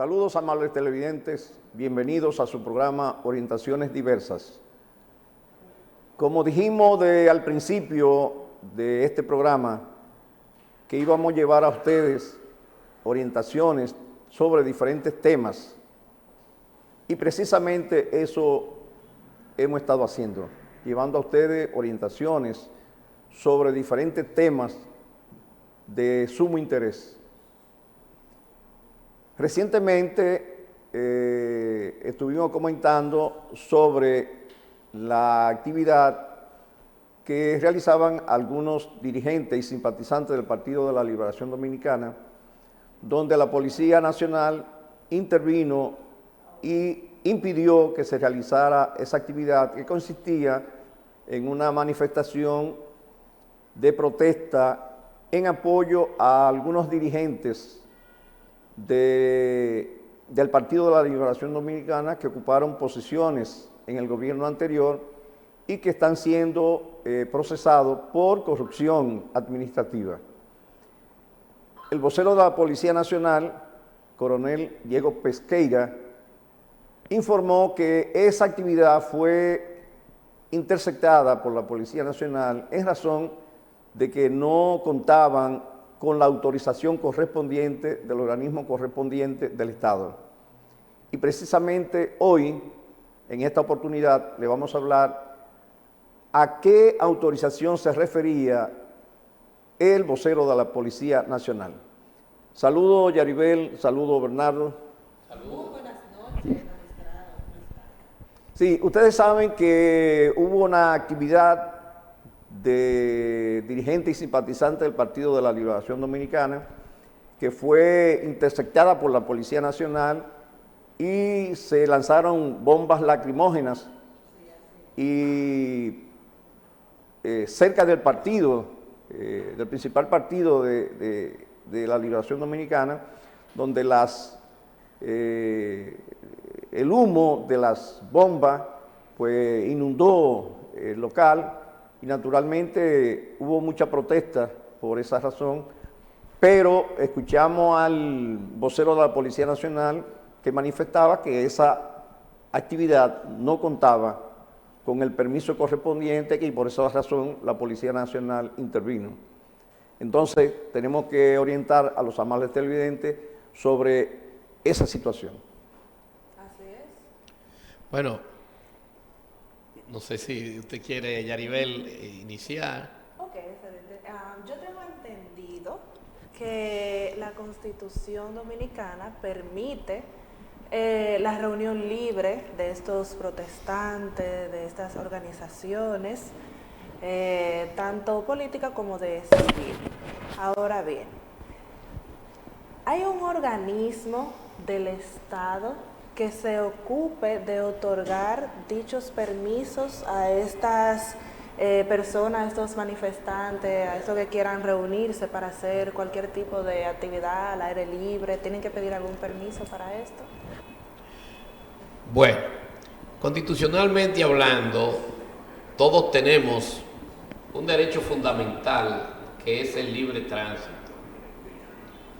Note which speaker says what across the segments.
Speaker 1: Saludos amables televidentes, bienvenidos a su programa Orientaciones Diversas. Como dijimos al principio de este programa, que íbamos a llevar a ustedes orientaciones sobre diferentes temas, y precisamente eso hemos estado haciendo, llevando a ustedes orientaciones sobre diferentes temas de sumo interés. Recientemente estuvimos comentando sobre la actividad que realizaban algunos dirigentes y simpatizantes del Partido de la Liberación Dominicana, donde la Policía Nacional intervino y impidió que se realizara esa actividad que consistía en una manifestación de protesta en apoyo a algunos dirigentes del Partido de la Liberación Dominicana que ocuparon posiciones en el gobierno anterior y que están siendo procesados por corrupción administrativa. El vocero de la Policía Nacional, coronel Diego Pesqueira, informó que esa actividad fue interceptada por la Policía Nacional en razón de que no contaban con la autorización correspondiente del organismo correspondiente del Estado. Y precisamente hoy, en esta oportunidad, le vamos a hablar a qué autorización se refería el vocero de la Policía Nacional. Saludo Yaribel, saludo Bernardo.
Speaker 2: Saludos. Buenas noches.
Speaker 1: Sí, ustedes saben que hubo una actividad de dirigentes y simpatizantes del Partido de la Liberación Dominicana que fue interceptada por la Policía Nacional y se lanzaron bombas lacrimógenas y cerca del partido, del principal partido de la Liberación Dominicana, donde el humo de las bombas pues inundó el local y naturalmente hubo mucha protesta por esa razón, pero escuchamos al vocero de la Policía Nacional que manifestaba que esa actividad no contaba con el permiso correspondiente y por esa razón la Policía Nacional intervino. Entonces tenemos que orientar a los amables televidentes sobre esa situación.
Speaker 2: Así es.
Speaker 3: Bueno, no sé si usted quiere, Yaribel, iniciar.
Speaker 2: Ok, excelente. Yo tengo entendido que la Constitución Dominicana permite la reunión libre de estos protestantes, de estas organizaciones, tanto política como de civil. Ahora bien, hay un organismo del Estado que se ocupe de otorgar dichos permisos a estas personas, a estos manifestantes, a estos que quieran reunirse para hacer cualquier tipo de actividad al aire libre. ¿Tienen que pedir algún permiso para esto?
Speaker 3: Bueno, constitucionalmente hablando, todos tenemos un derecho fundamental que es el libre tránsito.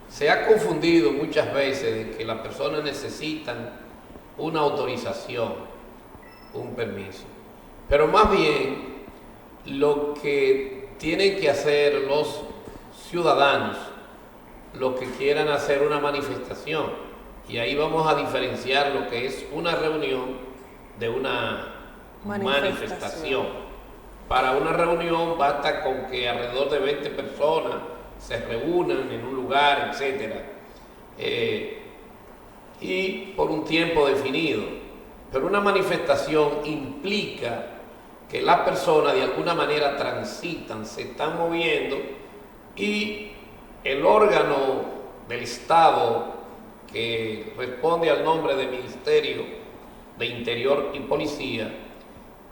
Speaker 3: Se ha confundido muchas veces de que las personas necesitan una autorización, un permiso. Pero más bien, lo que tienen que hacer los ciudadanos, los que quieran hacer una manifestación, y ahí vamos a diferenciar lo que es una reunión de una manifestación. Para una reunión basta con que alrededor de 20 personas se reúnan en un lugar, etc. Y por un tiempo definido. Pero una manifestación implica que las personas de alguna manera transitan, se están moviendo y el órgano del Estado que responde al nombre del Ministerio de Interior y Policía,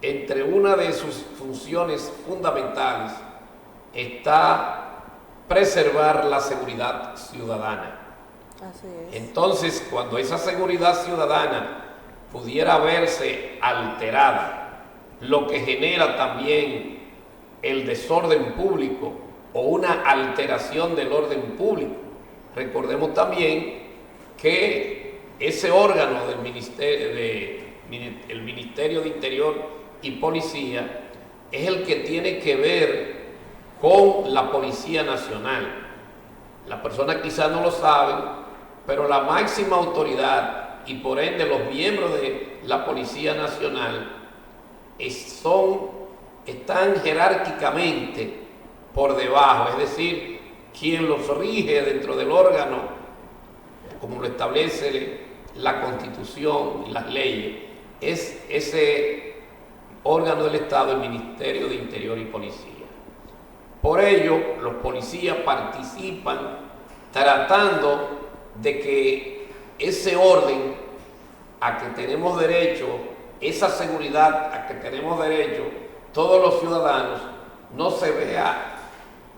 Speaker 3: entre una de sus funciones fundamentales está preservar la seguridad ciudadana.
Speaker 2: Así es.
Speaker 3: Entonces, cuando esa seguridad ciudadana pudiera verse alterada, lo que genera también el desorden público o una alteración del orden público. Recordemos también que ese órgano del el Ministerio de Interior y Policía es el que tiene que ver con la Policía Nacional. Las personas quizás no lo saben, pero la máxima autoridad y por ende los miembros de la Policía Nacional están jerárquicamente por debajo, es decir, quien los rige dentro del órgano, como lo establece la Constitución y las leyes, es ese órgano del Estado, el Ministerio de Interior y Policía. Por ello, los policías participan tratando de que ese orden a que tenemos derecho, esa seguridad a que tenemos derecho todos los ciudadanos, no se vea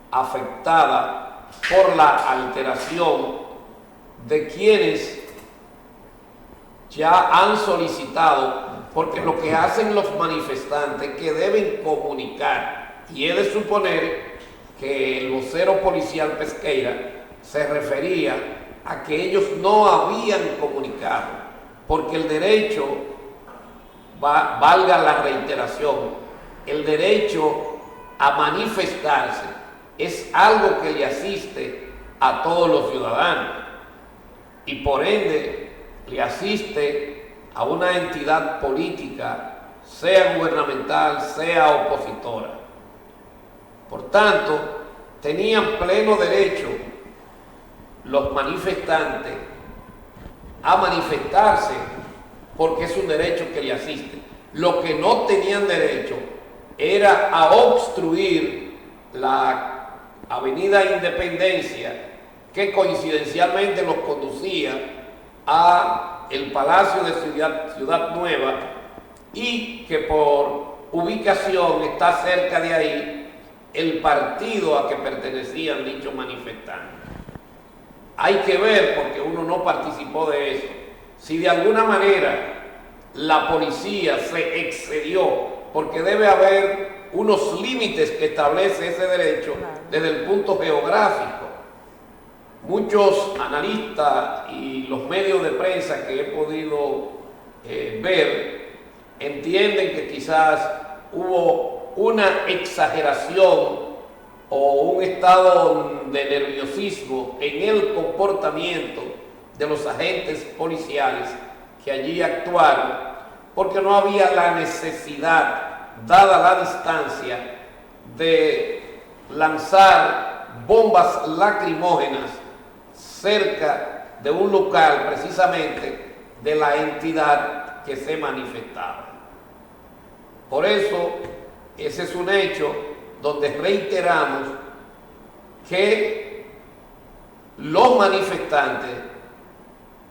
Speaker 3: afectada por la alteración de quienes ya han solicitado, porque lo que hacen los manifestantes es que deben comunicar, y he de suponer que el vocero policial Pesqueira se refería a que ellos no habían comunicado, porque el derecho, valga la reiteración, el derecho a manifestarse es algo que le asiste a todos los ciudadanos y por ende le asiste a una entidad política, sea gubernamental, sea opositora. Por tanto, tenían pleno derecho los manifestantes a manifestarse porque es un derecho que le asiste. Lo que no tenían derecho era a obstruir la Avenida Independencia, que coincidencialmente los conducía a el Palacio de Ciudad Nueva y que por ubicación está cerca de ahí el partido a que pertenecían dichos manifestantes. Hay que ver, porque uno no participó de eso, si de alguna manera la policía se excedió, porque debe haber unos límites que establece ese derecho desde el punto geográfico. Muchos analistas y los medios de prensa que he podido ver entienden que quizás hubo una exageración o un estado de nerviosismo en el comportamiento de los agentes policiales que allí actuaron, porque no había la necesidad, dada la distancia, de lanzar bombas lacrimógenas cerca de un local precisamente de la entidad que se manifestaba. Por eso, ese es un hecho donde reiteramos que los manifestantes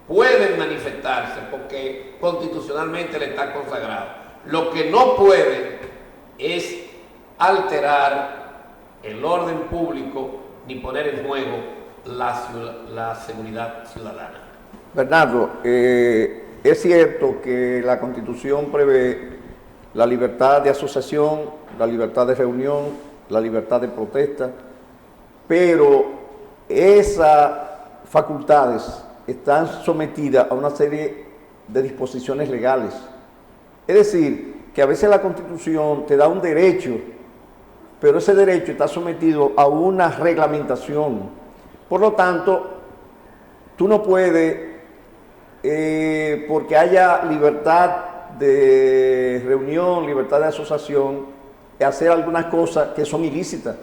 Speaker 3: pueden manifestarse porque constitucionalmente le está consagrado. Lo que no pueden es alterar el orden público ni poner en juego la seguridad ciudadana.
Speaker 1: Bernardo, es cierto que la Constitución prevé la libertad de asociación, la libertad de reunión, la libertad de protesta, pero esas facultades están sometidas a una serie de disposiciones legales. Es decir, que a veces la Constitución te da un derecho, pero ese derecho está sometido a una reglamentación. Por lo tanto, tú no puedes, porque haya libertad de reunión, libertad de asociación, hacer algunas cosas que son ilícitas.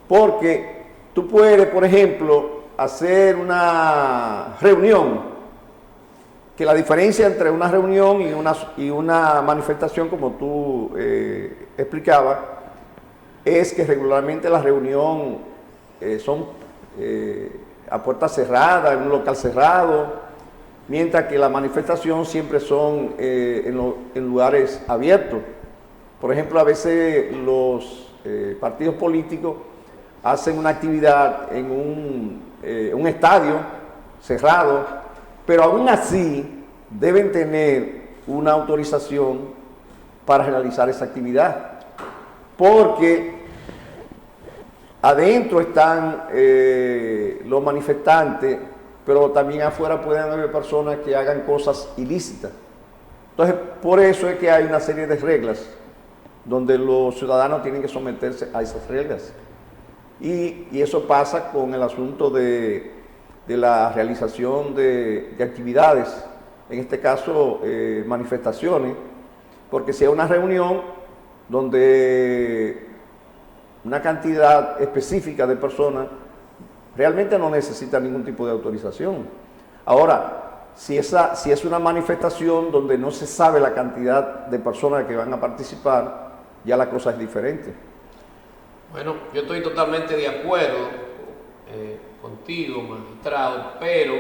Speaker 1: Porque tú puedes, por ejemplo, hacer una reunión, que la diferencia entre una reunión y una manifestación, como tú explicabas, es que regularmente la reunión son a puertas cerradas, en un local cerrado, mientras que la manifestación siempre son en lugares abiertos. Por ejemplo, a veces los partidos políticos hacen una actividad en un estadio cerrado, pero aún así deben tener una autorización para realizar esa actividad, porque adentro están los manifestantes pero también afuera pueden haber personas que hagan cosas ilícitas. Entonces, por eso es que hay una serie de reglas donde los ciudadanos tienen que someterse a esas reglas. Y eso pasa con el asunto de la realización de actividades, en este caso manifestaciones, porque si hay una reunión donde una cantidad específica de personas realmente no necesita ningún tipo de autorización. Ahora, si es una manifestación donde no se sabe la cantidad de personas que van a participar, ya la cosa es diferente.
Speaker 3: Bueno, yo estoy totalmente de acuerdo contigo, magistrado, pero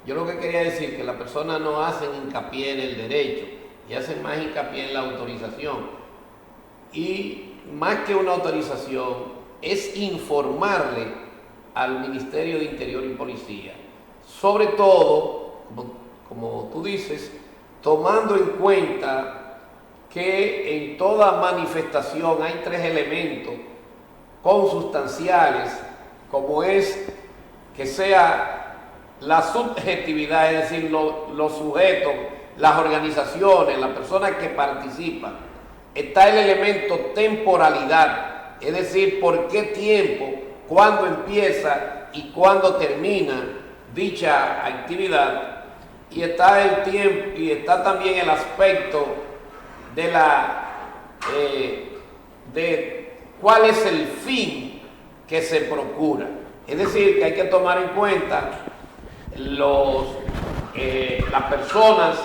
Speaker 3: yo lo que quería decir es que las personas no hacen hincapié en el derecho y hacen más hincapié en la autorización. Y más que una autorización, es informarle al Ministerio de Interior y Policía, sobre todo, como tú dices, tomando en cuenta que en toda manifestación hay 3 elementos consustanciales, como es que sea la subjetividad, es decir, los sujetos, las organizaciones, las personas que participan. Está el elemento temporalidad, es decir, por qué tiempo, cuándo empieza y cuándo termina dicha actividad. Y está el tiempo, y está también el aspecto de cuál es el fin que se procura. Es decir, que hay que tomar en cuenta las personas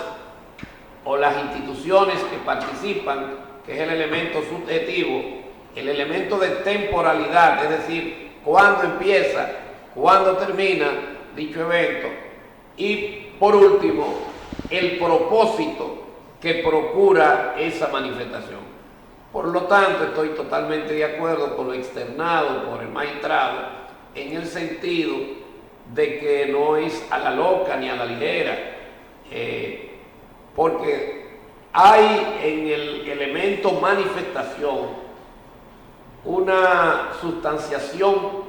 Speaker 3: o las instituciones que participan, que es el elemento subjetivo, el elemento de temporalidad, es decir, cuándo empieza, cuándo termina dicho evento, y por último, el propósito que procura esa manifestación. Por lo tanto, estoy totalmente de acuerdo con lo externado por el magistrado, en el sentido de que no es a la loca ni a la ligera, porque hay en el elemento manifestación una sustanciación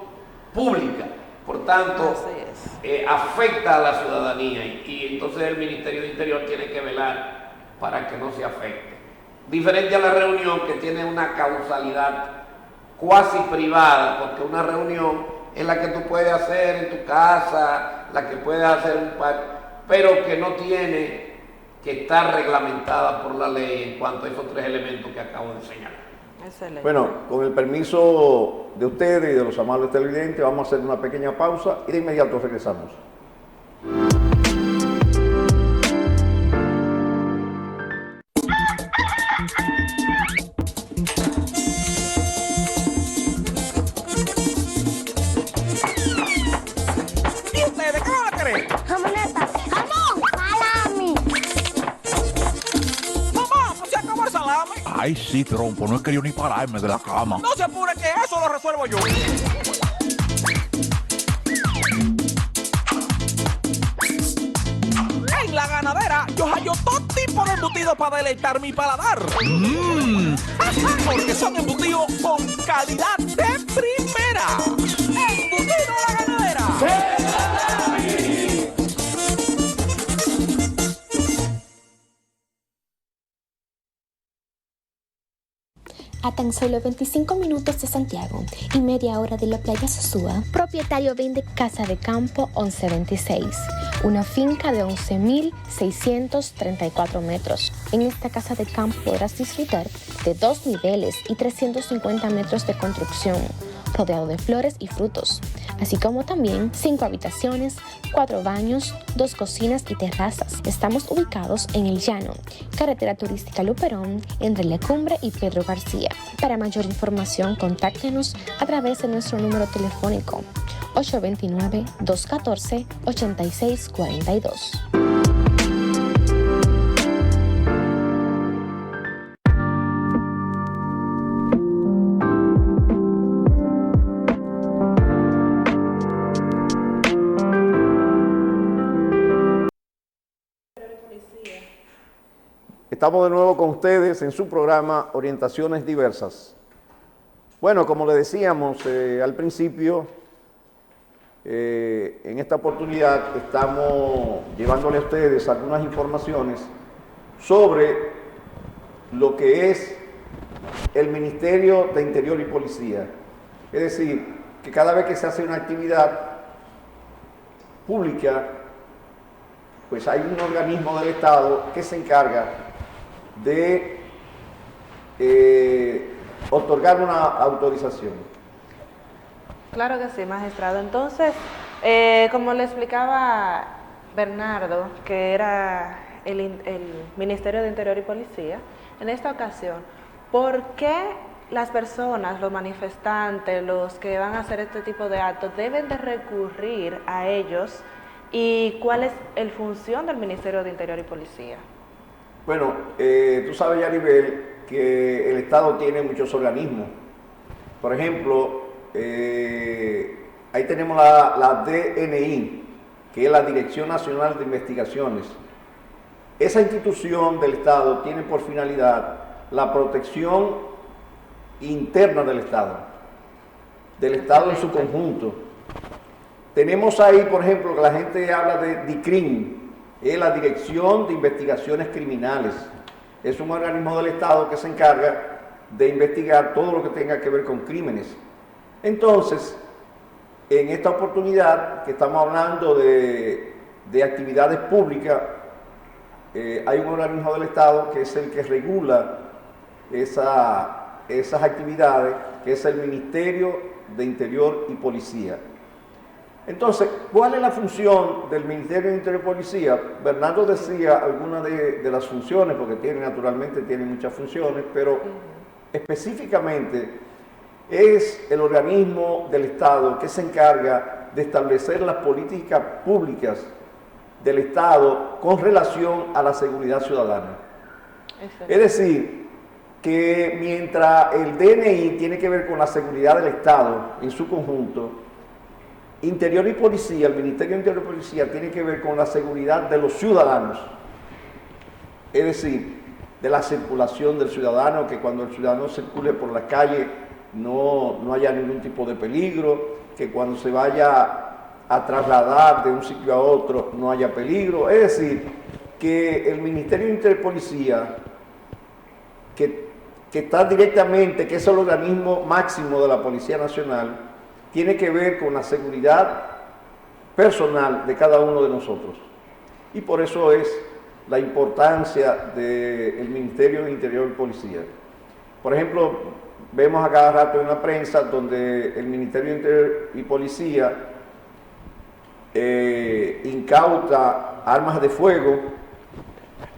Speaker 3: pública, por tanto, afecta a la ciudadanía y entonces el Ministerio de Interior tiene que velar para que no se afecte. Diferente a la reunión, que tiene una causalidad cuasi privada, porque una reunión es la que tú puedes hacer en tu casa, la que puedes hacer en un parque, pero que no tiene que estar reglamentada por la ley en cuanto a esos 3 elementos que acabo de señalar.
Speaker 2: Excelente.
Speaker 1: Bueno, con el permiso de ustedes y de los amables televidentes, vamos a hacer una pequeña pausa y de inmediato regresamos.
Speaker 4: ¿Y ustedes qué van a querer?
Speaker 5: Jamoneta, jamón, salami.
Speaker 4: Mamá, pues se acabó el salami.
Speaker 6: Ay, sí, trompo, no he querido ni pararme de la cama.
Speaker 4: No se apure, que eso lo resuelvo yo. En La Ganadera, yo hallo todo tipo de embutidos para deleitar mi paladar. Porque son embutidos con calidad de primera. ¡Embutido La Ganadera!
Speaker 7: A tan solo 25 minutos de Santiago y media hora de la playa Sosúa, propietario vende Casa de Campo 1126, una finca de 11.634 metros. En esta casa de campo podrás disfrutar de 2 niveles y 350 metros de construcción, rodeado de flores y frutos, así como también 5 habitaciones, 4 baños, 2 cocinas y terrazas. Estamos ubicados en El Llano, carretera turística Luperón, entre La Cumbre y Pedro García. Para mayor información, contáctenos a través de nuestro número telefónico 829-214-8642.
Speaker 1: Estamos de nuevo con ustedes en su programa Orientaciones Diversas. Bueno, como le decíamos al principio, En esta oportunidad estamos llevándole a ustedes algunas informaciones sobre lo que es el Ministerio de Interior y Policía. Es decir, que cada vez que se hace una actividad pública, pues hay un organismo del Estado que se encarga de otorgar una autorización.
Speaker 2: Claro que sí, magistrado. Entonces, como le explicaba Bernardo, que era el Ministerio de Interior y Policía, en esta ocasión, ¿por qué las personas, los manifestantes, los que van a hacer este tipo de actos, deben de recurrir a ellos? ¿Y cuál es la función del Ministerio de Interior y Policía?
Speaker 1: Bueno, tú sabes, Yaribel, que el Estado tiene muchos organismos. Por ejemplo, ahí tenemos la DNI, que es la Dirección Nacional de Investigaciones. Esa institución del Estado tiene por finalidad la protección interna del Estado en su conjunto. Tenemos ahí, por ejemplo, que la gente habla de DICRIM, es la Dirección de Investigaciones Criminales. Es un organismo del Estado que se encarga de investigar todo lo que tenga que ver con crímenes. Entonces, en esta oportunidad que estamos hablando de actividades públicas, hay un organismo del Estado que es el que regula esas actividades, que es el Ministerio de Interior y Policía. Entonces, ¿cuál es la función del Ministerio de Interior y Policía? Bernardo decía algunas de las funciones, porque naturalmente tiene muchas funciones, pero específicamente es el organismo del Estado que se encarga de establecer las políticas públicas del Estado con relación a la seguridad ciudadana. Es decir, que mientras el DNI tiene que ver con la seguridad del Estado en su conjunto, Interior y Policía, el Ministerio de Interior y Policía tiene que ver con la seguridad de los ciudadanos. Es decir, de la circulación del ciudadano, que cuando el ciudadano circule por la calle no haya ningún tipo de peligro, que cuando se vaya a trasladar de un sitio a otro no haya peligro. Es decir, que el Ministerio de Interior y Policía, que está directamente, que es el organismo máximo de la Policía Nacional, tiene que ver con la seguridad personal de cada uno de nosotros. Y por eso es la importancia del Ministerio de Interior y Policía. Por ejemplo, vemos a cada rato en la prensa donde el Ministerio de Interior y Policía incauta armas de fuego.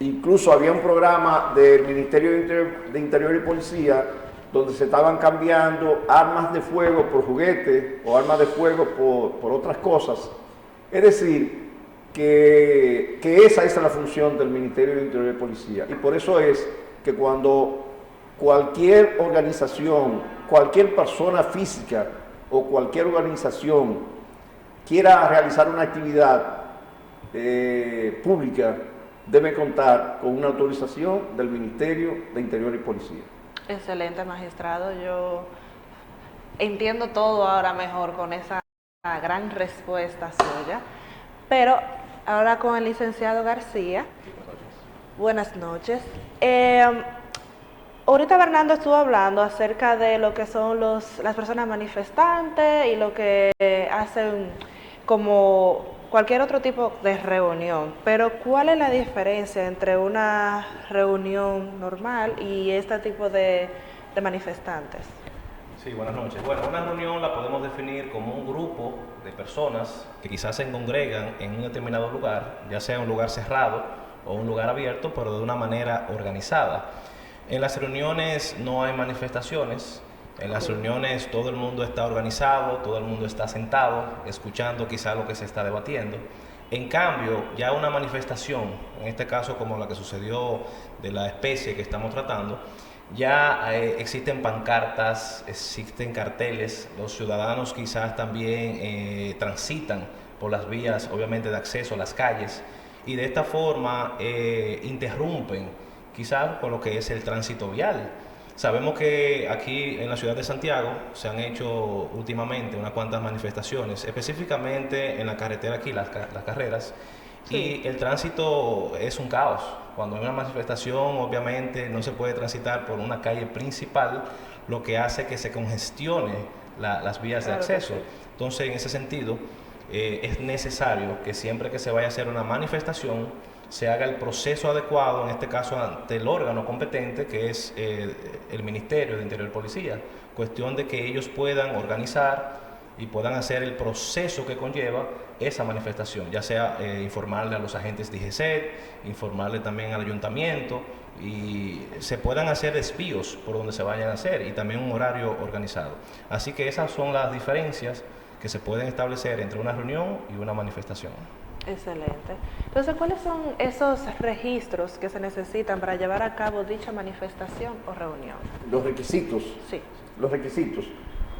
Speaker 1: Incluso había un programa del Ministerio de Interior y Policía donde se estaban cambiando armas de fuego por juguetes o armas de fuego por otras cosas. Es decir, que esa es la función del Ministerio de Interior y Policía. Y por eso es que cuando cualquier organización, cualquier persona física o cualquier organización quiera realizar una actividad pública, debe contar con una autorización del Ministerio de Interior y Policía.
Speaker 2: Excelente, magistrado. Yo entiendo todo ahora mejor con esa gran respuesta suya. Pero ahora con el licenciado García. Buenas noches. Ahorita Bernardo estuvo hablando acerca de lo que son las personas manifestantes y lo que hacen como cualquier otro tipo de reunión, pero ¿cuál es la diferencia entre una reunión normal y este tipo de manifestantes?
Speaker 8: Sí, buenas noches. Bueno, una reunión la podemos definir como un grupo de personas que quizás se congregan en un determinado lugar, ya sea un lugar cerrado o un lugar abierto, pero de una manera organizada. En las reuniones no hay manifestaciones. En las reuniones todo el mundo está organizado, todo el mundo está sentado, escuchando quizá lo que se está debatiendo. En cambio, ya una manifestación, en este caso como la que sucedió de la especie que estamos tratando, ya existen pancartas, existen carteles, los ciudadanos quizás también transitan por las vías, obviamente, de acceso a las calles, y de esta forma interrumpen quizás con lo que es el tránsito vial. Sabemos que aquí en la ciudad de Santiago se han hecho últimamente unas cuantas manifestaciones, específicamente en la carretera aquí, las carreras,
Speaker 2: Sí.
Speaker 8: y el tránsito es un caos. Cuando hay una manifestación, obviamente no se puede transitar por una calle principal, lo que hace que se congestione las vías de
Speaker 2: Claro que
Speaker 8: acceso.
Speaker 2: sí.
Speaker 8: Entonces, en ese sentido, es necesario que siempre que se vaya a hacer una manifestación, se haga el proceso adecuado, en este caso ante el órgano competente, que es el Ministerio de Interior y Policía. Cuestión de que ellos puedan organizar y puedan hacer el proceso que conlleva esa manifestación, ya sea informarle a los agentes de IGC, informarle también al ayuntamiento, y se puedan hacer desvíos por donde se vayan a hacer, y también un horario organizado. Así que esas son las diferencias que se pueden establecer entre una reunión y una manifestación.
Speaker 2: Excelente. Entonces, ¿cuáles son esos registros que se necesitan para llevar a cabo dicha manifestación o reunión?
Speaker 1: Los requisitos.
Speaker 2: Sí.
Speaker 1: Los requisitos.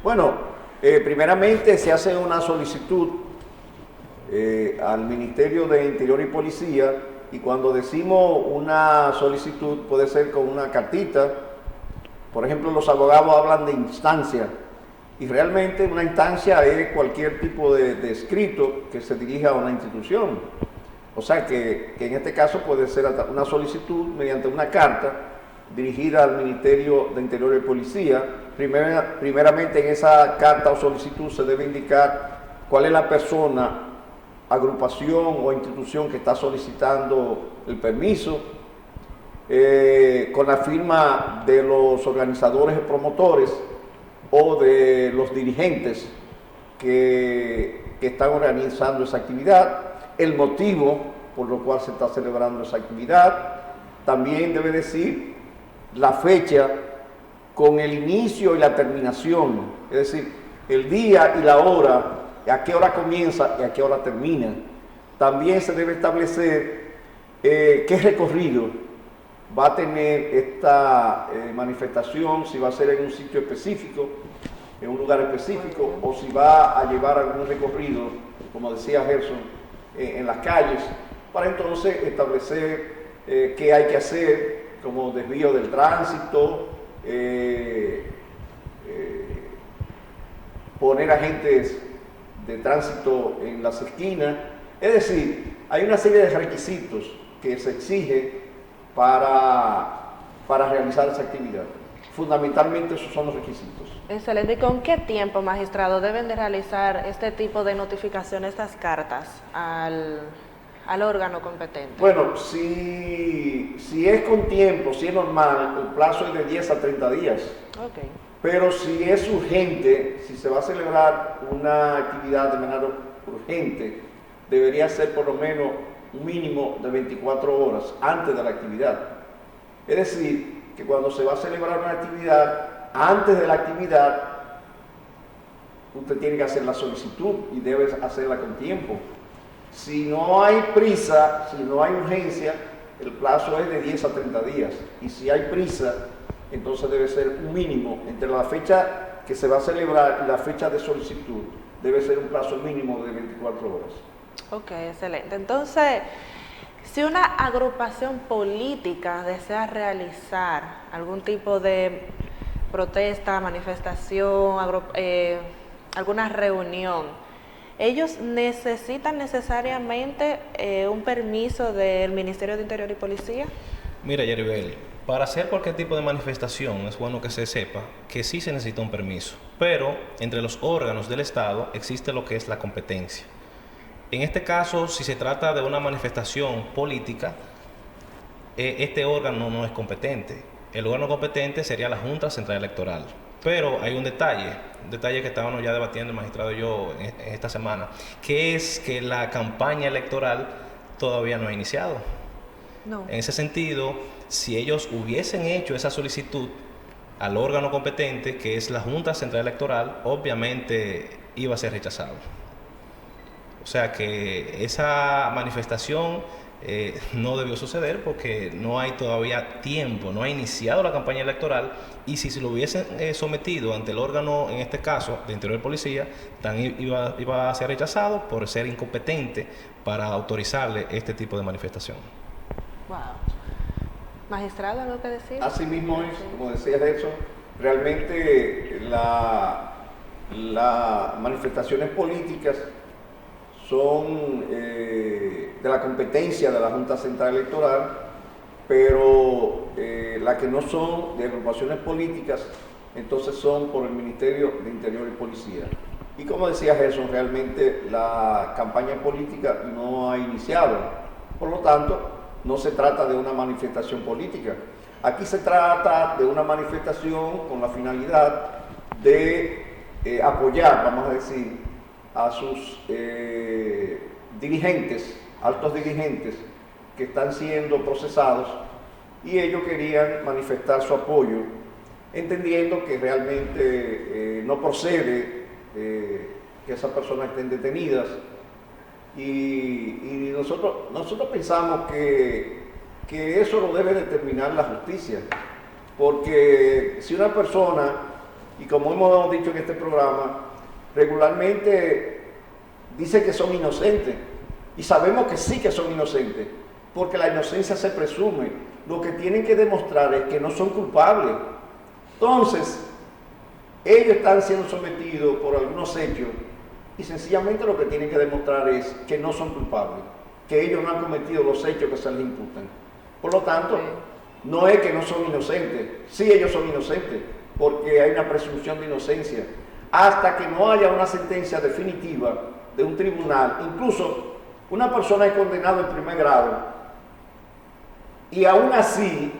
Speaker 1: Bueno, primeramente se hace una solicitud al Ministerio de Interior y Policía, y cuando decimos una solicitud puede ser con una cartita. Por ejemplo, los abogados hablan de instancia, y realmente una instancia es cualquier tipo de escrito que se dirija a una institución. O sea que en este caso puede ser una solicitud mediante una carta dirigida al Ministerio de Interior y Policía. Primeramente en esa carta o solicitud se debe indicar cuál es la persona, agrupación o institución que está solicitando el permiso, con la firma de los organizadores y promotores o de los dirigentes que están organizando esa actividad, el motivo por lo cual se está celebrando esa actividad. También debe decir la fecha con el inicio y la terminación, es decir, el día y la hora, a qué hora comienza y a qué hora termina. También se debe establecer qué recorrido va a tener esta manifestación, si va a ser en un sitio específico, en un lugar específico, o si va a llevar algún recorrido, como decía Gerson, en las calles, para entonces establecer qué hay que hacer, como desvío del tránsito, poner agentes de tránsito en las esquinas. Es decir, hay una serie de requisitos que se exigen para realizar esa actividad. Fundamentalmente esos son los requisitos.
Speaker 2: Excelente. ¿Y con qué tiempo, magistrado, deben de realizar este tipo de notificaciones, estas cartas al órgano competente?
Speaker 1: Bueno, si es con tiempo, si es normal, el plazo es de 10 a 30 días.
Speaker 2: Ok.
Speaker 1: Pero si es urgente, si se va a celebrar una actividad de manera urgente, debería ser por lo menos un mínimo de 24 horas antes de la actividad. Es decir, que cuando se va a celebrar una actividad, antes de la actividad, usted tiene que hacer la solicitud y debe hacerla con tiempo. Si no hay prisa, si no hay urgencia, el plazo es de 10 a 30 días. Y si hay prisa, entonces debe ser un mínimo entre la fecha que se va a celebrar y la fecha de solicitud. Debe ser un plazo mínimo de 24 horas.
Speaker 2: Ok, excelente. Entonces, si una agrupación política desea realizar algún tipo de protesta, manifestación, alguna reunión, ¿ellos necesitan necesariamente un permiso del Ministerio de Interior y Policía?
Speaker 8: Mira, Yeribel, para hacer cualquier tipo de manifestación es bueno que se sepa que sí se necesita un permiso, pero entre los órganos del Estado existe lo que es la competencia. En este caso, si se trata de una manifestación política, este órgano no es competente. El órgano competente sería la Junta Central Electoral. Pero hay un detalle que estábamos ya debatiendo el magistrado y yo en esta semana, que es que la campaña electoral todavía no ha iniciado.
Speaker 2: No.
Speaker 8: En ese sentido, si ellos hubiesen hecho esa solicitud al órgano competente, que es la Junta Central Electoral, obviamente iba a ser rechazado. O sea que esa manifestación no debió suceder porque no hay todavía tiempo, no ha iniciado la campaña electoral, y si se lo hubiesen sometido ante el órgano, en este caso de Interior y Policía, también iba a ser rechazado por ser incompetente para autorizarle este tipo de manifestación.
Speaker 2: Wow. Magistrado, ¿algo que decir?
Speaker 1: Así mismo es, como decía Gerson, realmente las manifestaciones políticas son de la competencia de la Junta Central Electoral, pero las que no son de agrupaciones políticas, entonces son por el Ministerio de Interior y Policía. Y como decía Gerson, realmente la campaña política no ha iniciado, por lo tanto, no se trata de una manifestación política. Aquí se trata de una manifestación con la finalidad de apoyar, vamos a decir, a sus dirigentes, altos dirigentes que están siendo procesados, y ellos querían manifestar su apoyo, entendiendo que realmente no procede que esas personas estén detenidas. Y nosotros pensamos que eso lo debe determinar la justicia, porque si una persona, y como hemos dicho en este programa, regularmente dice que son inocentes, y sabemos que sí que son inocentes, porque la inocencia se presume, lo que tienen que demostrar es que no son culpables. Entonces, ellos están siendo sometidos por algunos hechos, y sencillamente lo que tienen que demostrar es que no son culpables, que ellos no han cometido los hechos que se les imputan. Por lo tanto, no es que no son inocentes, sí ellos son inocentes, porque hay una presunción de inocencia. Hasta que no haya una sentencia definitiva de un tribunal, incluso una persona es condenada en primer grado, y aún así,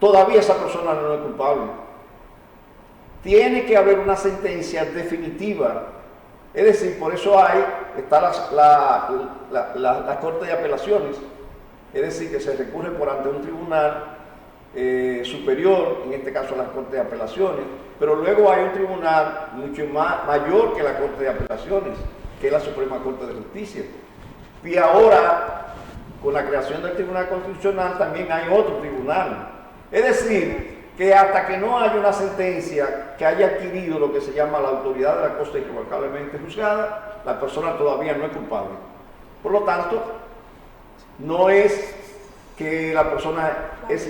Speaker 1: todavía esa persona no es culpable. Tiene que haber una sentencia definitiva. Es decir, por eso está la Corte de Apelaciones, es decir, que se recurre por ante un tribunal superior, en este caso la Corte de Apelaciones, pero luego hay un tribunal mucho mayor que la Corte de Apelaciones, que es la Suprema Corte de Justicia. Y ahora, con la creación del Tribunal Constitucional, también hay otro tribunal. Es decir, que hasta que no haya una sentencia que haya adquirido lo que se llama la autoridad de la cosa irrevocablemente juzgada, la persona todavía no es culpable. Por lo tanto, no es que la persona es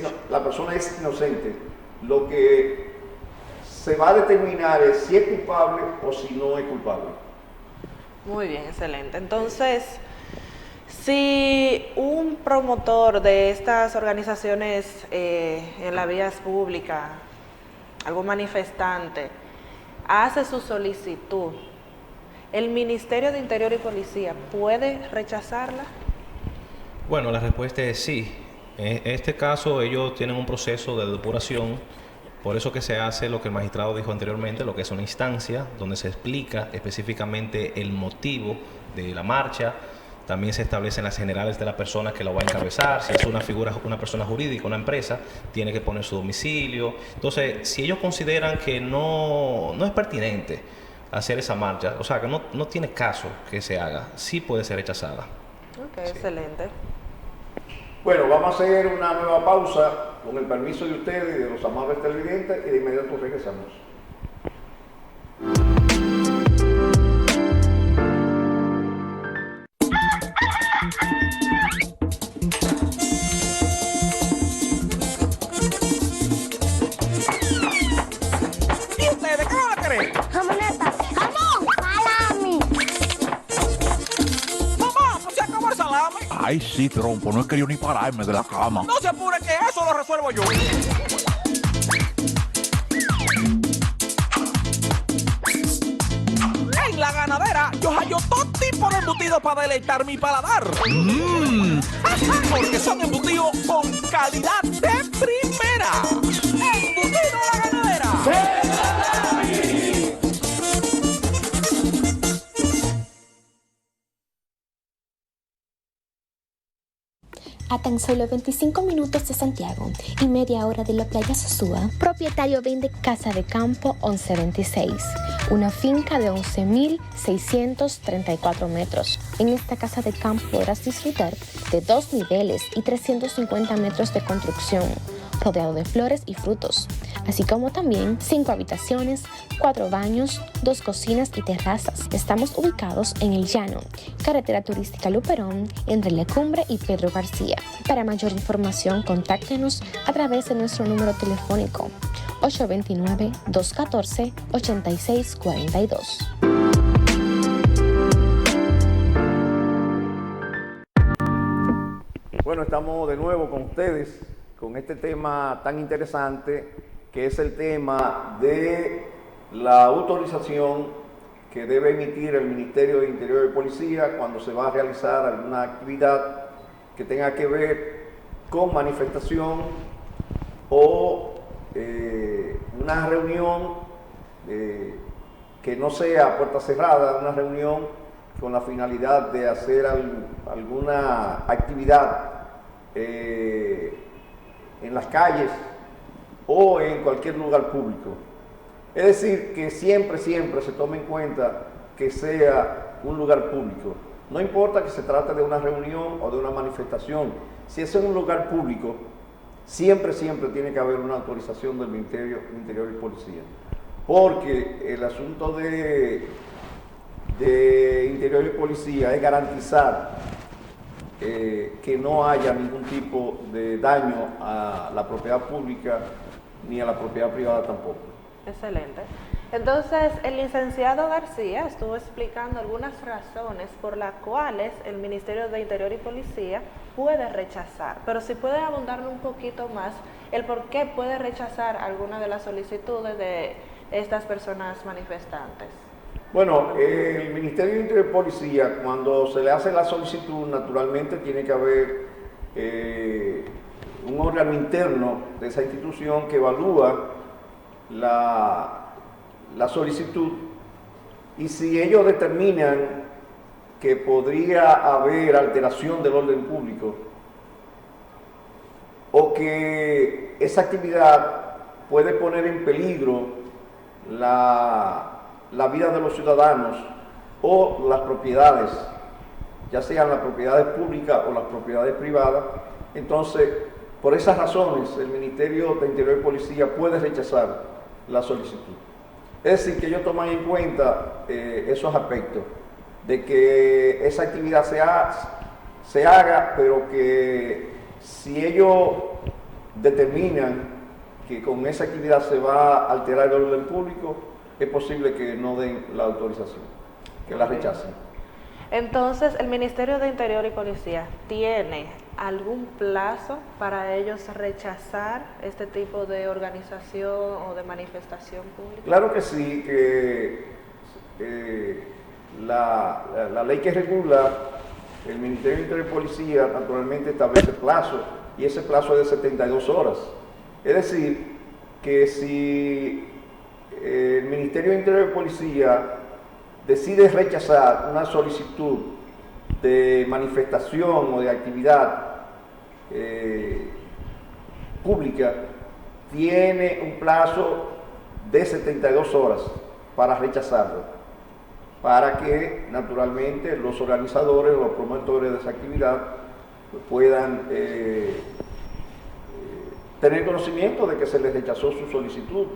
Speaker 1: inocente. Lo que se va a determinar es si es culpable o si no es culpable.
Speaker 2: Muy bien, excelente. Entonces, si un promotor de estas organizaciones en las vías públicas, algún manifestante, hace su solicitud, ¿el Ministerio de Interior y Policía puede rechazarla?
Speaker 8: Bueno, la respuesta es sí. En este caso ellos tienen un proceso de depuración, por eso que se hace lo que el magistrado dijo anteriormente, lo que es una instancia donde se explica específicamente el motivo de la marcha. También se establecen las generales de la persona que la va a encabezar. Si es una figura, una persona jurídica, una empresa, tiene que poner su domicilio. Entonces, si ellos consideran que no es pertinente hacer esa marcha, o sea, que no tiene caso que se haga, sí puede ser rechazada.
Speaker 2: Ok, sí. Excelente.
Speaker 1: Bueno, vamos a hacer una nueva pausa con el permiso de ustedes y de los amables televidentes, y de inmediato regresamos.
Speaker 4: ¿Y ustedes qué van a querer?
Speaker 5: Jamoneta, jamón, salami.
Speaker 4: Mamá, pues se acabó el salami.
Speaker 6: Ay, sí, trompo, no he querido ni pararme de la cama.
Speaker 4: No se apure que eso lo resuelvo yo. En la ganadera yo hallo todo tipo de embutidos para deleitar mi paladar. Porque son embutidos con calidad de primera. ¡Embutido La Ganadera!
Speaker 7: A tan solo 25 minutos de Santiago y media hora de la playa Sosúa, propietario vende Casa de Campo 1126, una finca de 11.634 metros. En esta casa de campo podrás disfrutar de 2 niveles y 350 metros de construcción, rodeado de flores y frutos, así como también 5 habitaciones, 4 baños, 2 cocinas y terrazas. Estamos ubicados en El Llano, carretera turística Luperón, entre La Cumbre y Pedro García. Para mayor información, contáctenos a través de nuestro número telefónico 829-214-8642.
Speaker 1: Bueno, estamos de nuevo con ustedes con este tema tan interesante que es el tema de la autorización que debe emitir el Ministerio de Interior y Policía cuando se va a realizar alguna actividad que tenga que ver con manifestación o una reunión que no sea a puerta cerrada, una reunión con la finalidad de hacer alguna actividad en las calles o en cualquier lugar público. Es decir, que siempre se tome en cuenta que sea un lugar público. No importa que se trate de una reunión o de una manifestación, si es en un lugar público, siempre tiene que haber una autorización del Ministerio de Interior y Policía. Porque el asunto de Interior y Policía es garantizar que no haya ningún tipo de daño a la propiedad pública ni a la propiedad privada tampoco.
Speaker 2: Excelente. Entonces, el licenciado García estuvo explicando algunas razones por las cuales el Ministerio de Interior y Policía puede rechazar, pero si puede abundarme un poquito más el por qué puede rechazar alguna de las solicitudes de estas personas manifestantes.
Speaker 1: Bueno, el Ministerio de Interior y Policía, cuando se le hace la solicitud, naturalmente tiene que haber un órgano interno de esa institución que evalúa la solicitud, y si ellos determinan que podría haber alteración del orden público o que esa actividad puede poner en peligro la vida de los ciudadanos o las propiedades, ya sean las propiedades públicas o las propiedades privadas, entonces por esas razones el Ministerio de Interior y Policía puede rechazar la solicitud. Es decir, que ellos toman en cuenta esos aspectos, de que esa actividad se haga, pero que si ellos determinan que con esa actividad se va a alterar el orden público, es posible que no den la autorización, que la rechacen.
Speaker 2: Entonces, el Ministerio de Interior y Policía tiene algún plazo para ellos rechazar este tipo de organización o de manifestación pública.
Speaker 1: Claro que sí, que la ley que regula el Ministerio de Interior y Policía naturalmente establece plazo, y ese plazo es de 72 horas. Es decir, que si el Ministerio de Interior y Policía decide rechazar una solicitud de manifestación o de actividad pública, tiene un plazo de 72 horas para rechazarlo, para que naturalmente los organizadores o los promotores de esa actividad puedan tener conocimiento de que se les rechazó su solicitud,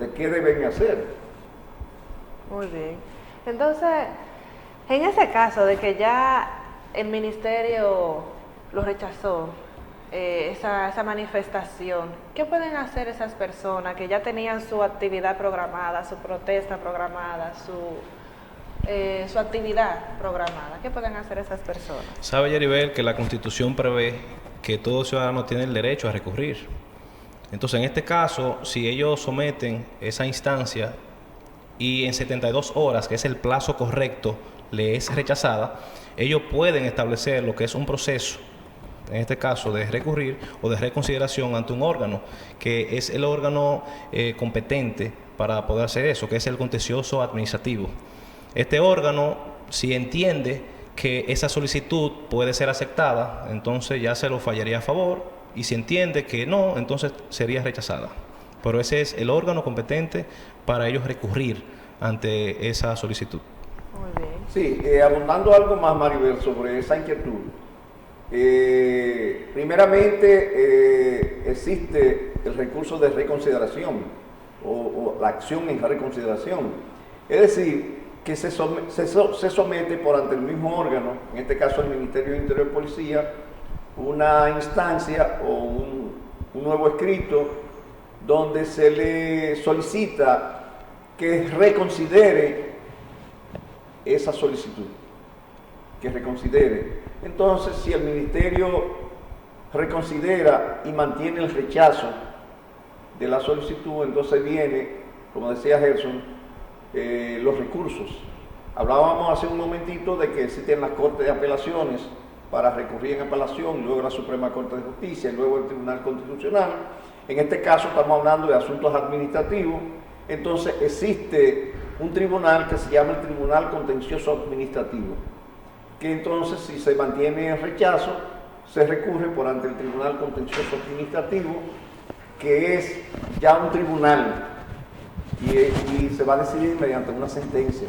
Speaker 1: de qué deben hacer.
Speaker 2: Muy bien. Entonces, en ese caso de que ya el ministerio lo rechazó, esa manifestación, ¿qué pueden hacer esas personas que ya tenían su actividad programada, su protesta programada, su actividad programada? ¿Qué pueden hacer esas personas?
Speaker 8: Sabe, Yeribel, que la Constitución prevé que todo ciudadano tiene el derecho a recurrir. Entonces, en este caso, si ellos someten esa instancia y en 72 horas, que es el plazo correcto, le es rechazada, ellos pueden establecer lo que es un proceso, en este caso de recurrir o de reconsideración ante un órgano, que es el órgano competente para poder hacer eso, que es el contencioso administrativo. Este órgano, si entiende que esa solicitud puede ser aceptada, entonces ya se lo fallaría a favor, y si entiende que no, entonces sería rechazada. Pero ese es el órgano competente para ellos recurrir ante esa solicitud.
Speaker 2: Muy bien.
Speaker 1: Sí, abundando algo más, Maribel, sobre esa inquietud. Primeramente, existe el recurso de reconsideración o la acción en reconsideración. Es decir, que se somete por ante el mismo órgano, en este caso el Ministerio de Interior y Policía, una instancia o un nuevo escrito donde se le solicita que reconsidere esa solicitud, que reconsidere. Entonces, si el Ministerio reconsidera y mantiene el rechazo de la solicitud, entonces viene, como decía Gerson, los recursos. Hablábamos hace un momentito de que existen las Cortes de Apelaciones para recurrir en apelación, luego la Suprema Corte de Justicia y luego el Tribunal Constitucional. En este caso estamos hablando de asuntos administrativos, entonces existe un tribunal que se llama el Tribunal Contencioso Administrativo, que entonces si se mantiene el rechazo, se recurre por ante el Tribunal Contencioso Administrativo, que es ya un tribunal y se va a decidir mediante una sentencia.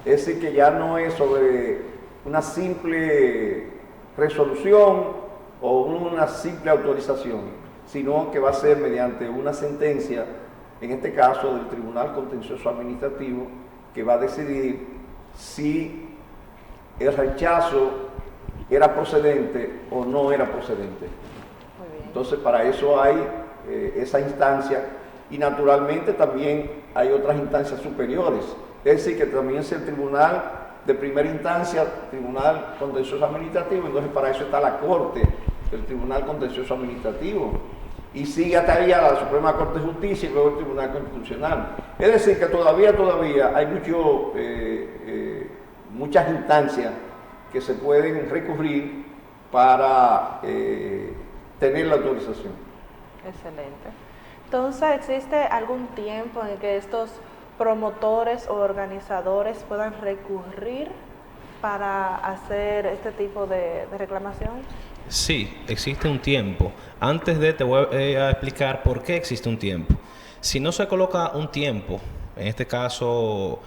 Speaker 1: Es decir, que ya no es sobre una simple resolución o una simple autorización, sino que va a ser mediante una sentencia, en este caso del Tribunal Contencioso Administrativo, que va a decidir si el rechazo era procedente o no era procedente. Entonces, para eso hay esa instancia, y naturalmente también hay otras instancias superiores. Es decir, que también es el Tribunal de Primera Instancia, Tribunal Contencioso Administrativo, entonces para eso está la Corte, el Tribunal Contencioso Administrativo, y sigue hasta allá la Suprema Corte de Justicia y luego el Tribunal Constitucional. Es decir, que todavía hay muchas instancias que se pueden recurrir para tener la autorización.
Speaker 2: Excelente. Entonces, ¿existe algún tiempo en el que estos promotores o organizadores puedan recurrir para hacer este tipo de reclamación?
Speaker 8: Sí, existe un tiempo. Antes te voy a explicar por qué existe un tiempo. Si no se coloca un tiempo, en este caso,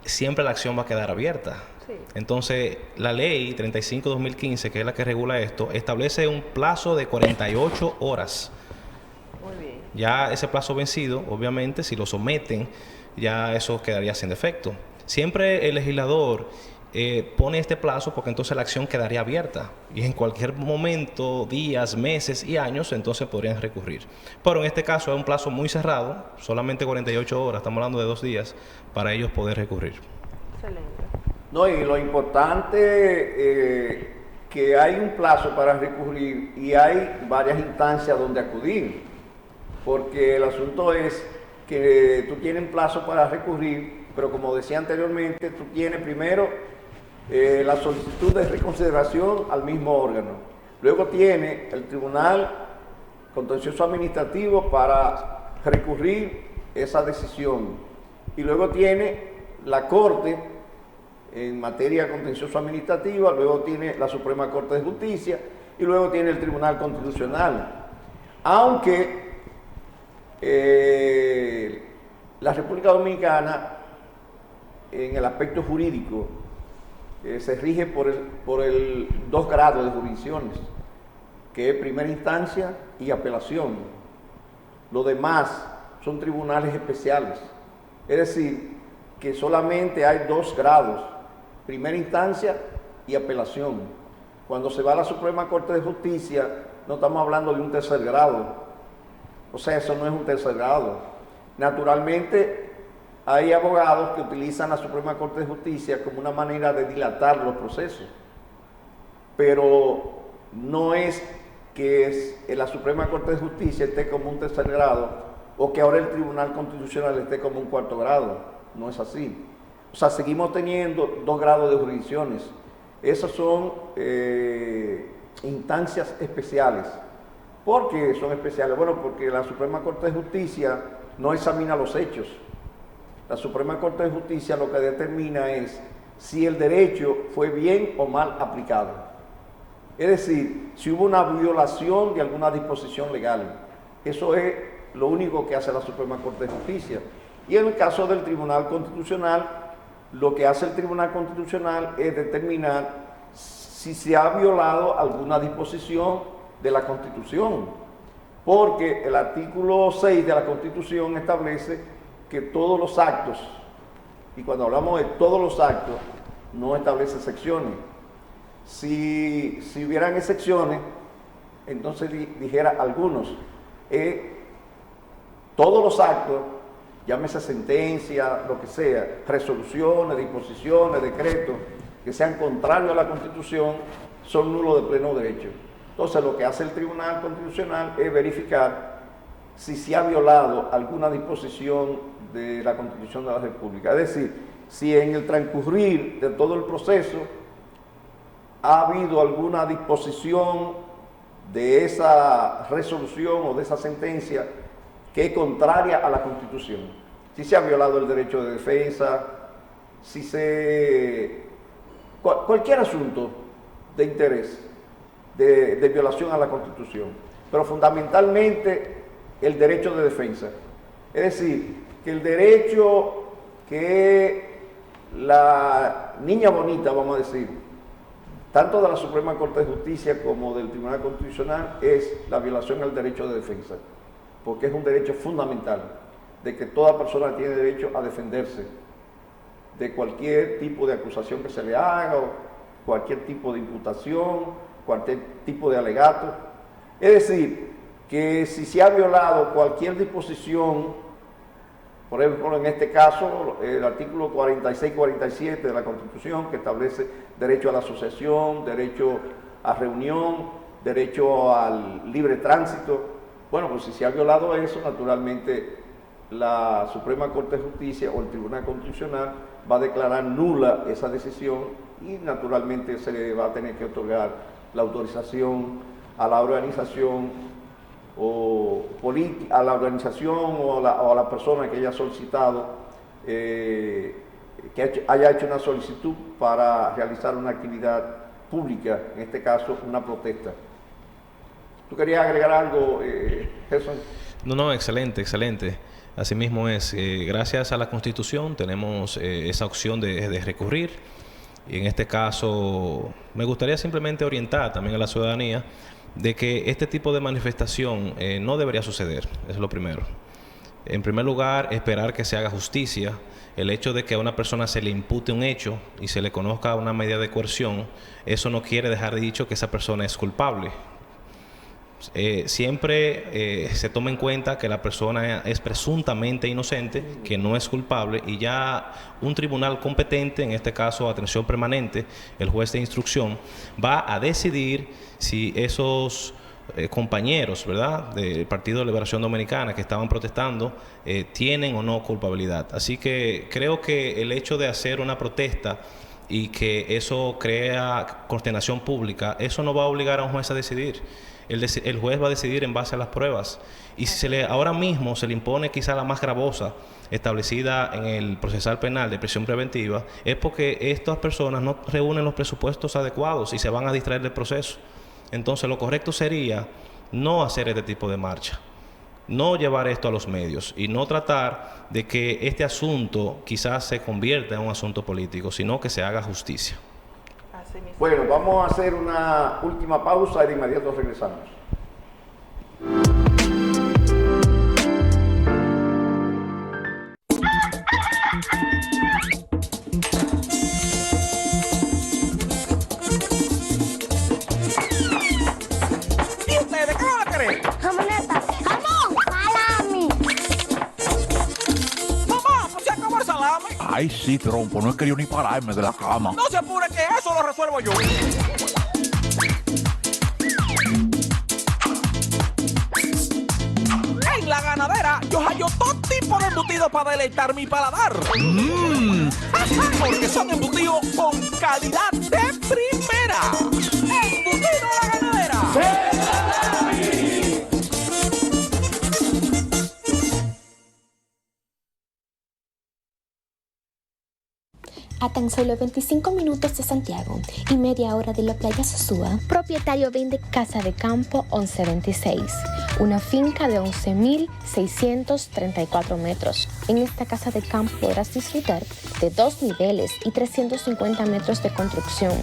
Speaker 8: siempre la acción va a quedar abierta.
Speaker 2: Sí.
Speaker 8: Entonces, la ley 35/2015, que es la que regula esto, establece un plazo de 48 horas.
Speaker 2: Muy bien.
Speaker 8: Ya ese plazo vencido, obviamente, si lo someten, ya eso quedaría sin efecto. Siempre el legislador pone este plazo porque entonces la acción quedaría abierta y en cualquier momento, días, meses y años, entonces podrían recurrir. Pero en este caso es un plazo muy cerrado, solamente 48 horas, estamos hablando de 2 días, para ellos poder recurrir.
Speaker 2: Excelente.
Speaker 1: No, y lo importante que hay un plazo para recurrir y hay varias instancias donde acudir, porque el asunto es que tú tienes un plazo para recurrir, pero como decía anteriormente, tú tienes primero la solicitud de reconsideración al mismo órgano, luego tiene el Tribunal Contencioso Administrativo para recurrir esa decisión, y luego tiene la Corte en materia contencioso administrativa, luego tiene la Suprema Corte de Justicia y luego tiene el Tribunal Constitucional. Aunque la República Dominicana, en el aspecto jurídico, se rige por 2 grados de jurisdicciones, que es primera instancia y apelación. Lo demás son tribunales especiales. Es decir, que solamente hay 2 grados, primera instancia y apelación. Cuando se va a la Suprema Corte de Justicia, no estamos hablando de un tercer grado. O sea, eso no es un tercer grado. Naturalmente, hay abogados que utilizan la Suprema Corte de Justicia como una manera de dilatar los procesos. Pero no es que la Suprema Corte de Justicia esté como un tercer grado o que ahora el Tribunal Constitucional esté como un 4º grado. No es así. O sea, seguimos teniendo 2 grados de jurisdicciones. Esas son instancias especiales. ¿Por qué son especiales? Bueno, porque la Suprema Corte de Justicia no examina los hechos. La Suprema Corte de Justicia lo que determina es si el derecho fue bien o mal aplicado. Es decir, si hubo una violación de alguna disposición legal. Eso es lo único que hace la Suprema Corte de Justicia. Y en el caso del Tribunal Constitucional, lo que hace el Tribunal Constitucional es determinar si se ha violado alguna disposición de la Constitución. porque el artículo 6 de la Constitución establece que todos los actos, y cuando hablamos de todos los actos, no establece excepciones. Si hubieran excepciones, entonces dijera algunos. Todos los actos, llámese sentencia, lo que sea, resoluciones, disposiciones, decretos, que sean contrarios a la Constitución, son nulos de pleno derecho. Entonces, lo que hace el Tribunal Constitucional es verificar si se ha violado alguna disposición de la Constitución de la República. Es decir, si en el transcurrir de todo el proceso ha habido alguna disposición de esa resolución o de esa sentencia que es contraria a la Constitución. Si se ha violado el derecho de defensa, cualquier asunto de interés, de violación a la Constitución, pero fundamentalmente el derecho de defensa. Es decir, que el derecho que la niña bonita, vamos a decir, tanto de la Suprema Corte de Justicia como del Tribunal Constitucional, es la violación al derecho de defensa, porque es un derecho fundamental de que toda persona tiene derecho a defenderse de cualquier tipo de acusación que se le haga, o cualquier tipo de imputación, cualquier tipo de alegato. Es decir, que si se ha violado cualquier disposición, por ejemplo, en este caso, el artículo 46-47 de la Constitución, que establece derecho a la asociación, derecho a reunión, derecho al libre tránsito. Bueno, pues si se ha violado eso, naturalmente la Suprema Corte de Justicia o el Tribunal Constitucional va a declarar nula esa decisión y naturalmente se le va a tener que otorgar la autorización a la organización o a la organización o a la persona que haya solicitado, que haya hecho una solicitud para realizar una actividad pública, en este caso una protesta. ¿Tú querías agregar algo, Gerson?
Speaker 8: No, excelente, excelente. Así mismo es. Gracias a la Constitución tenemos esa opción de recurrir. Y en este caso me gustaría simplemente orientar también a la ciudadanía de que este tipo de manifestación no debería suceder. Es lo primero. En primer lugar, esperar que se haga justicia. El hecho de que a una persona se le impute un hecho y se le conozca una medida de coerción, eso no quiere dejar dicho que esa persona es culpable. Siempre se toma en cuenta que la persona es presuntamente inocente, que no es culpable, y ya un tribunal competente, en este caso atención permanente, el juez de instrucción, va a decidir si esos compañeros, ¿verdad?, del Partido de Liberación Dominicana que estaban protestando tienen o no culpabilidad. Así que creo que el hecho de hacer una protesta y que eso crea consternación pública, eso no va a obligar a un juez a decidir. El juez va a decidir en base a las pruebas. Y si ahora mismo se le impone quizá la más gravosa establecida en el procesal penal de prisión preventiva, es porque estas personas no reúnen los presupuestos adecuados y se van a distraer del proceso. Entonces lo correcto sería no hacer este tipo de marcha, no llevar esto a los medios y no tratar de que este asunto quizás se convierta en un asunto político, sino que se haga justicia.
Speaker 1: Bueno, vamos a hacer una última pausa y de inmediato regresamos.
Speaker 4: ¿Y ustedes qué van a querer?
Speaker 5: Jamoneta, jamón, salami.
Speaker 4: Mamá, pues se acabó el salame.
Speaker 6: Ay, sí, trompo, no he querido ni pararme de la cama.
Speaker 4: No se apure que eso lo resuelvo yo. En La Ganadera yo hallo todo tipo de embutidos para deleitar mi paladar. Porque son embutidos con calidad de primera. ¡Embutido La Ganadera!
Speaker 7: A tan solo 25 minutos de Santiago y media hora de la playa Sosúa, propietario vende Casa de Campo 1126, una finca de 11.634 metros. En esta casa de campo podrás disfrutar de 2 niveles y 350 metros de construcción,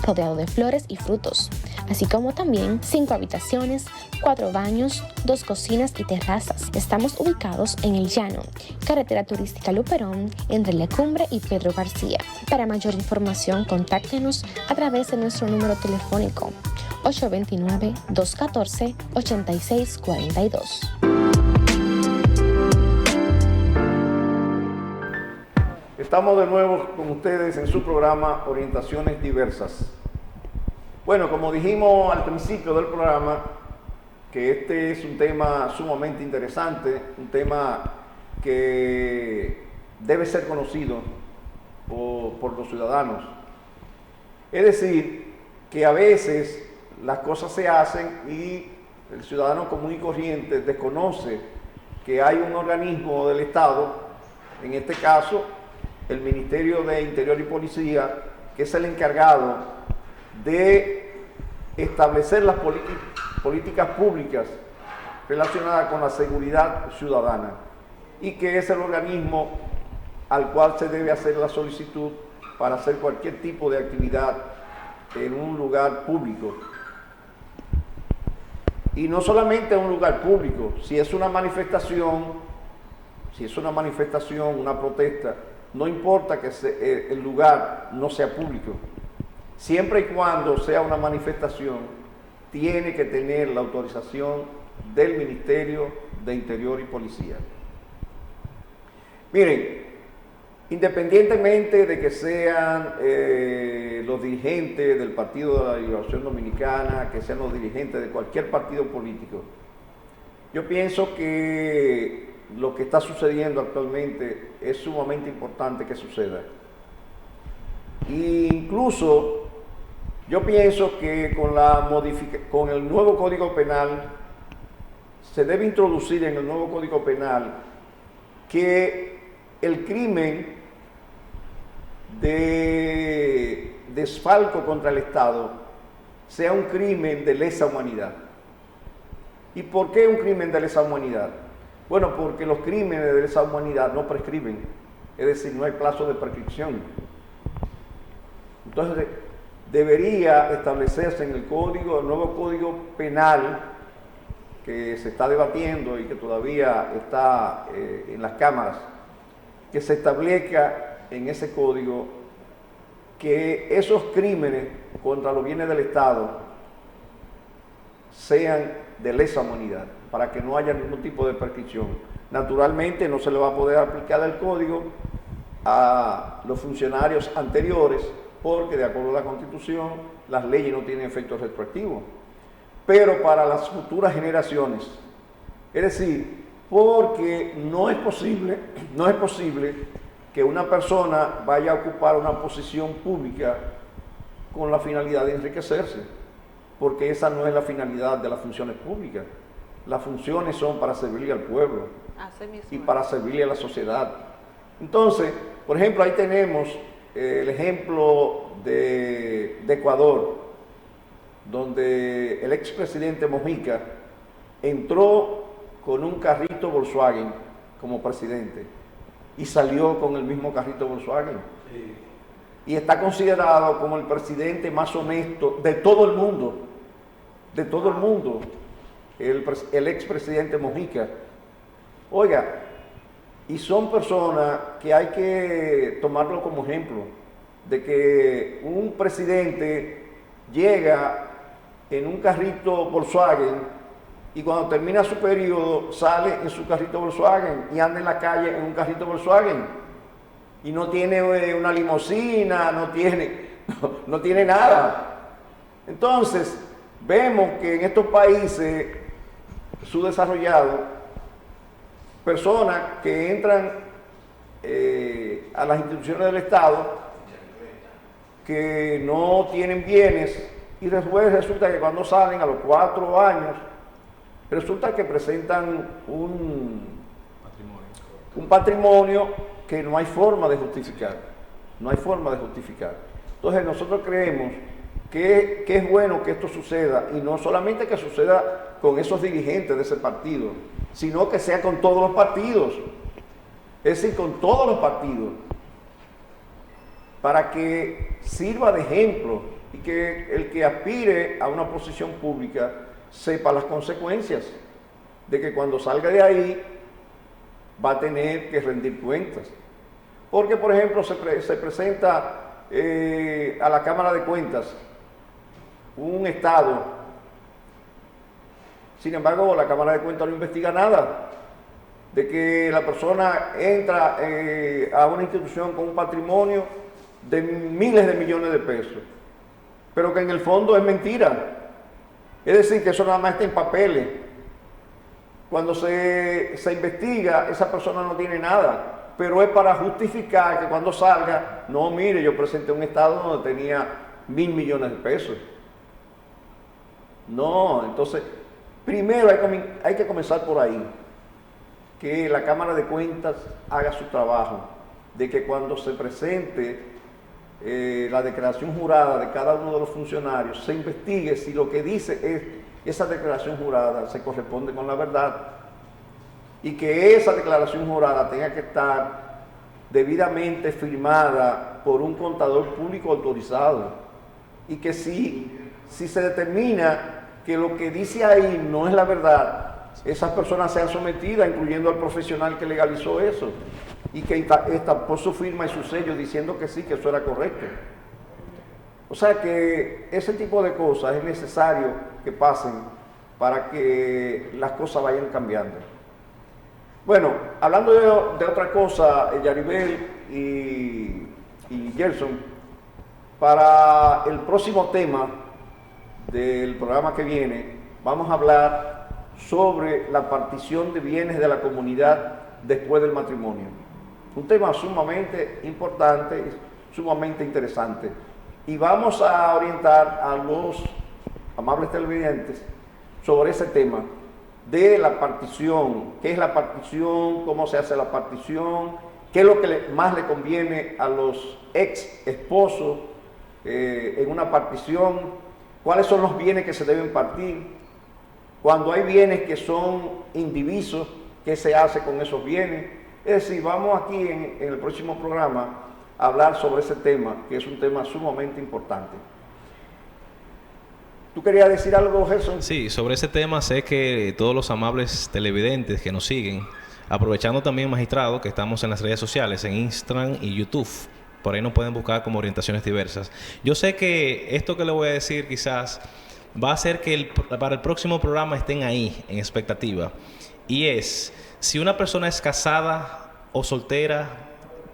Speaker 7: rodeado de flores y frutos, así como también 5 habitaciones, 4 baños, 2 cocinas y terrazas. Estamos ubicados en El Llano, carretera turística Luperón, entre La Cumbre y Pedro García. Para mayor información, contáctenos a través de nuestro número telefónico 829-214-8642.
Speaker 1: Estamos de nuevo con ustedes en su programa Orientaciones Diversas. Bueno, como dijimos al principio del programa, que este es un tema sumamente interesante, un tema que debe ser conocido por los ciudadanos. Es decir, que a veces las cosas se hacen y el ciudadano común y corriente desconoce que hay un organismo del Estado, en este caso el Ministerio de Interior y Policía, que es el encargado de establecer las políticas públicas relacionadas con la seguridad ciudadana y que es el organismo al cual se debe hacer la solicitud para hacer cualquier tipo de actividad en un lugar público. Y no solamente en un lugar público, si es una manifestación, una protesta, no importa que el lugar no sea público. Siempre y cuando sea una manifestación, tiene que tener la autorización del Ministerio de Interior y Policía. Miren, independientemente de que sean los dirigentes del Partido de la Liberación Dominicana, que sean los dirigentes de cualquier partido político, yo pienso que lo que está sucediendo actualmente es sumamente importante que suceda. E incluso yo pienso que con el nuevo Código Penal se debe introducir en el nuevo Código Penal que el crimen de desfalco contra el Estado sea un crimen de lesa humanidad. ¿Y por qué un crimen de lesa humanidad? Bueno, porque los crímenes de lesa humanidad no prescriben, es decir, no hay plazo de prescripción. Entonces, debería establecerse en el nuevo Código Penal que se está debatiendo y que todavía está en las cámaras, que se establezca en ese código que esos crímenes contra los bienes del Estado sean de lesa humanidad, para que no haya ningún tipo de prescripción. Naturalmente no se le va a poder aplicar el código a los funcionarios anteriores, porque de acuerdo a la Constitución las leyes no tienen efecto retroactivo, pero para las futuras generaciones, es decir, porque no es posible que una persona vaya a ocupar una posición pública con la finalidad de enriquecerse, porque esa no es la finalidad de las funciones públicas. Las funciones son para servirle al pueblo y para servirle a la sociedad. Entonces, por ejemplo, ahí tenemos el ejemplo de Ecuador, donde el expresidente Mojica entró con un carrito Volkswagen como presidente y salió con el mismo carrito Volkswagen. Sí. Y está considerado como el presidente más honesto de todo el mundo, el expresidente Mojica. Oiga, y son personas que hay que tomarlo como ejemplo, de que un presidente llega en un carrito Volkswagen y cuando termina su periodo sale en su carrito Volkswagen y anda en la calle en un carrito Volkswagen y no tiene una limusina, no tiene nada. Entonces, vemos que en estos países subdesarrollados, personas que entran a las instituciones del Estado, que no tienen bienes, y después resulta que cuando salen a los 4 años, resulta que presentan un patrimonio que no hay forma de justificar. Entonces nosotros creemos que es bueno que esto suceda, y no solamente que suceda con esos dirigentes de ese partido, sino que sea con todos los partidos, es decir, con todos los partidos, para que sirva de ejemplo y que el que aspire a una posición pública sepa las consecuencias de que cuando salga de ahí va a tener que rendir cuentas. Porque, por ejemplo, se presenta a la Cámara de Cuentas un Estado, sin embargo, la Cámara de Cuentas no investiga nada, de que la persona entra a una institución con un patrimonio de miles de millones de pesos, pero que en el fondo es mentira. Es decir, que eso nada más está en papeles. Cuando se investiga, esa persona no tiene nada, pero es para justificar que cuando salga, no, mire, yo presenté un estado donde tenía 1.000 millones de pesos. No, entonces, primero hay que comenzar por ahí, que la Cámara de Cuentas haga su trabajo, de que cuando se presente la declaración jurada de cada uno de los funcionarios, se investigue si lo que dice esa declaración jurada se corresponde con la verdad, y que esa declaración jurada tenga que estar debidamente firmada por un contador público autorizado, y que si se determina que lo que dice ahí no es la verdad, esas personas sean sometidas, incluyendo al profesional que legalizó eso, y que estampó su firma y su sello diciendo que sí, que eso era correcto. O sea que ese tipo de cosas es necesario que pasen para que las cosas vayan cambiando. Bueno, hablando de otra cosa, Yaribel y Gerson, para el próximo tema del programa que viene, vamos a hablar sobre la partición de bienes de la comunidad después del matrimonio. Un tema sumamente importante, sumamente interesante. Y vamos a orientar a los amables televidentes sobre ese tema de la partición. ¿Qué es la partición? ¿Cómo se hace la partición? ¿Qué es lo que más le conviene a los ex esposos en una partición? ¿Cuáles son los bienes que se deben partir? Cuando hay bienes que son indivisos, ¿qué se hace con esos bienes? Es decir, vamos aquí en el próximo programa a hablar sobre ese tema, que es un tema sumamente importante. ¿Tú querías decir algo, Gerson?
Speaker 8: Sí, sobre ese tema sé que todos los amables televidentes que nos siguen, aprovechando también, magistrado, que estamos en las redes sociales, en Instagram y YouTube, por ahí nos pueden buscar como orientaciones diversas. Yo sé que esto que le voy a decir quizás va a hacer que para el próximo programa estén ahí en expectativa, y es: si una persona es casada o soltera,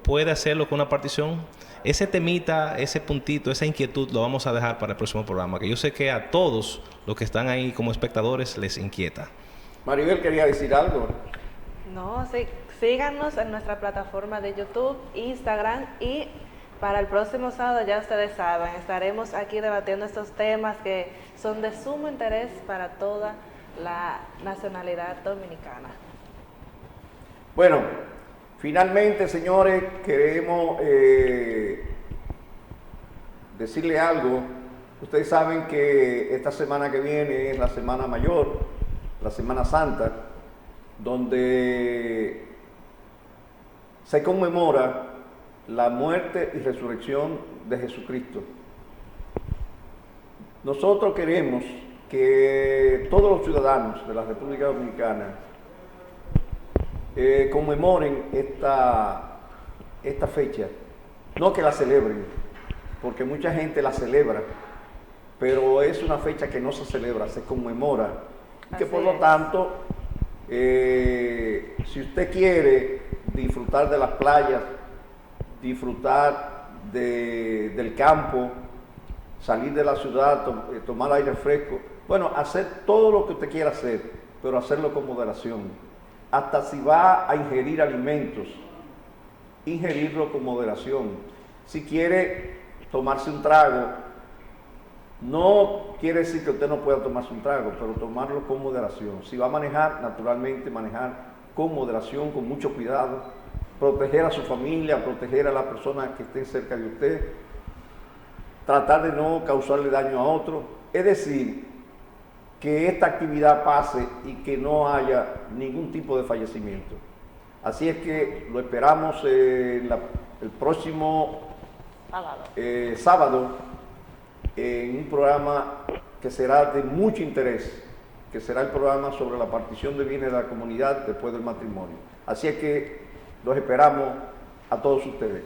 Speaker 8: ¿puede hacerlo con una partición? Ese temita, ese puntito, esa inquietud lo vamos a dejar para el próximo programa, que yo sé que a todos los que están ahí como espectadores les inquieta.
Speaker 1: Maribel quería decir algo.
Speaker 2: No, sí, síganos en nuestra plataforma de YouTube, Instagram, y para el próximo sábado, ya ustedes saben, estaremos aquí debatiendo estos temas que son de sumo interés para toda la nacionalidad dominicana.
Speaker 1: Bueno, finalmente, señores, queremos decirle algo. Ustedes saben que esta semana que viene es la Semana Mayor, la Semana Santa, donde se conmemora la muerte y resurrección de Jesucristo. Nosotros queremos que todos los ciudadanos de la República Dominicana conmemoren esta fecha, no que la celebren, porque mucha gente la celebra, pero es una fecha que no se celebra, se conmemora, y que por lo tanto, si usted quiere disfrutar de las playas, disfrutar del campo, salir de la ciudad, tomar aire fresco, bueno, hacer todo lo que usted quiera hacer, pero hacerlo con moderación. Hasta si va a ingerir alimentos, ingerirlo con moderación. Si quiere tomarse un trago, no quiere decir que usted no pueda tomarse un trago, pero tomarlo con moderación. Si va a manejar, naturalmente manejar con moderación, con mucho cuidado, proteger a su familia, proteger a las personas que estén cerca de usted, tratar de no causarle daño a otro. Es decir, que esta actividad pase y que no haya ningún tipo de fallecimiento. Así es que lo esperamos el próximo sábado en un programa que será de mucho interés, que será el programa sobre la partición de bienes de la comunidad después del matrimonio. Así es que los esperamos a todos ustedes.